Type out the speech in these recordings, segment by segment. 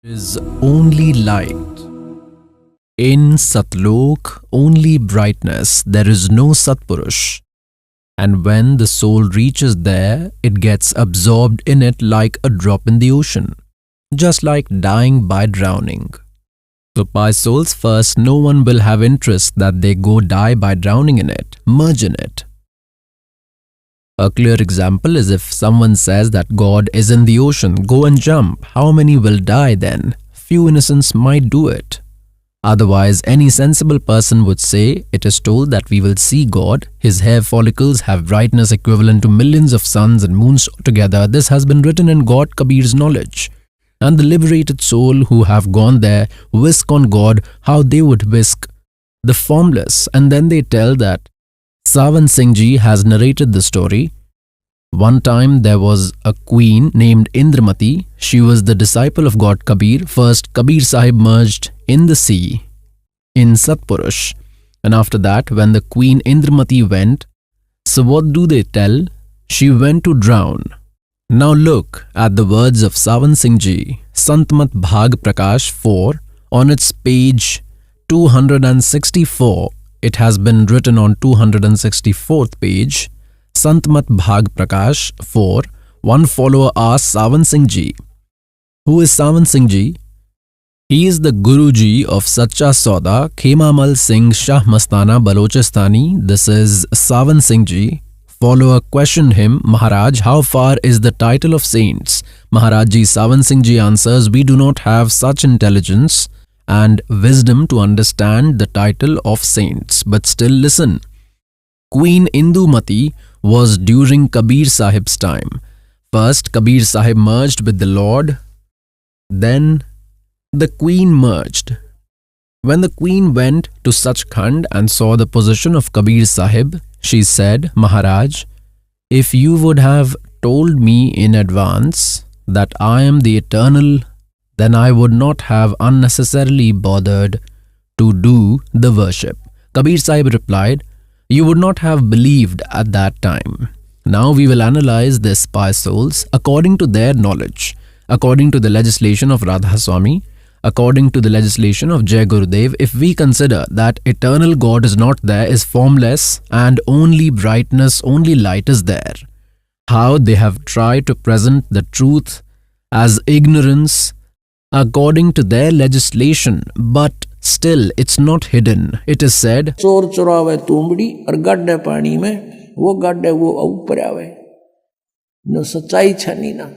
is only light. In Satlok, only brightness, there is no Satpurush. And when the soul reaches there, it gets absorbed in it like a drop in the ocean, just like dying by drowning. So by souls first, no one will have interest that they go die by drowning in it, merge in it. A clear example is if someone says that God is in the ocean, go and jump. How many will die then? Few innocents might do it. Otherwise, any sensible person would say, it is told that we will see God. His hair follicles have brightness equivalent to millions of suns and moons together. This has been written in God Kabir's knowledge. And the liberated soul who have gone there whisk on God how they would whisk the formless. And then they tell that Sawan Singh Ji has narrated the story. One time there was a queen named Indramati. She was the disciple of God Kabir. First, Kabir Sahib merged in the sea, in Satpurush. And after that, when the queen Indramati went, so what do they tell? She went to drown. Now look at the words of Sawan Singh Ji, Santmat Bhag Prakash 4, on its page 264. It has been written on 264th page. Santmat Bhag Prakash 4. One follower asked Sawan Singh Ji, who is Sawan Singh Ji? He is the Guruji of Sacha Sauda, Khemamal Singh Shah Mastana Balochistani. This is Sawan Singh Ji. Follower questioned him, Maharaj, how far is the title of saints? Maharaj Ji, Sawan Singh Ji answers, we do not have such intelligence and wisdom to understand the title of saints. But still listen. Queen Indumati was during Kabir Sahib's time. First, Kabir Sahib merged with the Lord. Then, the queen merged. When the queen went to Sachkhand and saw the position of Kabir Sahib, she said, Maharaj, if you would have told me in advance that I am the eternal, then I would not have unnecessarily bothered to do the worship. Kabir Sahib replied, you would not have believed at that time. Now we will analyze this by souls according to their knowledge, according to the legislation of Radha Swami, according to the legislation of Jai Gurudev. If we consider that eternal God is not there, is formless, and only brightness, only light is there, how they have tried to present the truth as ignorance according to their legislation, but still it's not hidden. It is said, चोर चुरावे तुमड़ी और गड्ढे पानी में वो गड्ढे वो ऊपर आवे न सच्चाई छनी ना.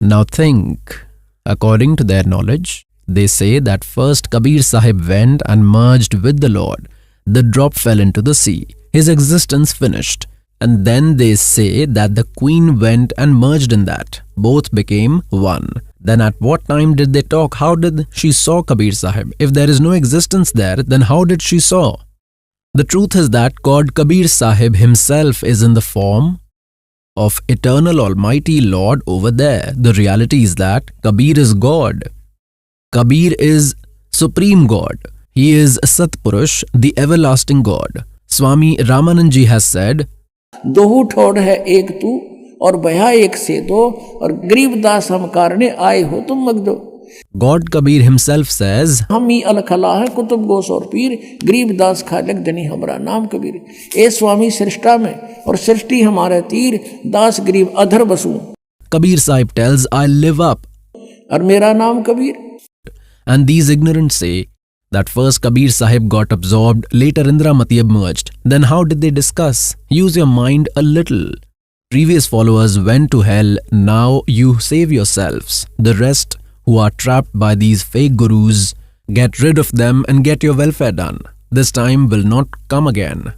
Now think, according to their knowledge, they say that first Kabir Sahib went and merged with the Lord. The drop fell into the sea. His existence finished. And then they say that the queen went and merged in that. Both became one. Then at what time did they talk? How did she saw Kabir Sahib? If there is no existence there, then how did she saw? The truth is that God Kabir Sahib himself is in the form of eternal Almighty Lord over there. The reality is that Kabir is God. Kabir is Supreme God. He is Satpurush, the everlasting God. Swami Ramanand Ji has said, दोहू ठोड़ है एक तू और भया एक से दो और गरीबदास हम कारणे आए हो तुम मग दो. God Kabir himself says, हम ही अलखला है कुतुब गोस और पीर गरीबदास खालक जनी हमारा नाम कबीर. ए स्वामी सृष्टा में और सृष्टि हमारे तीर दास गरीब अधर बसू. Kabir Sahib tells, I live up. और मेरा नाम Kabir. And these ignorant say that first Kabir Sahib got absorbed, later Indramati emerged. Then how did they discuss? Use your mind a little. Previous followers went to hell, now you save yourselves. The rest who are trapped by these fake gurus, get rid of them and get your welfare done. This time will not come again.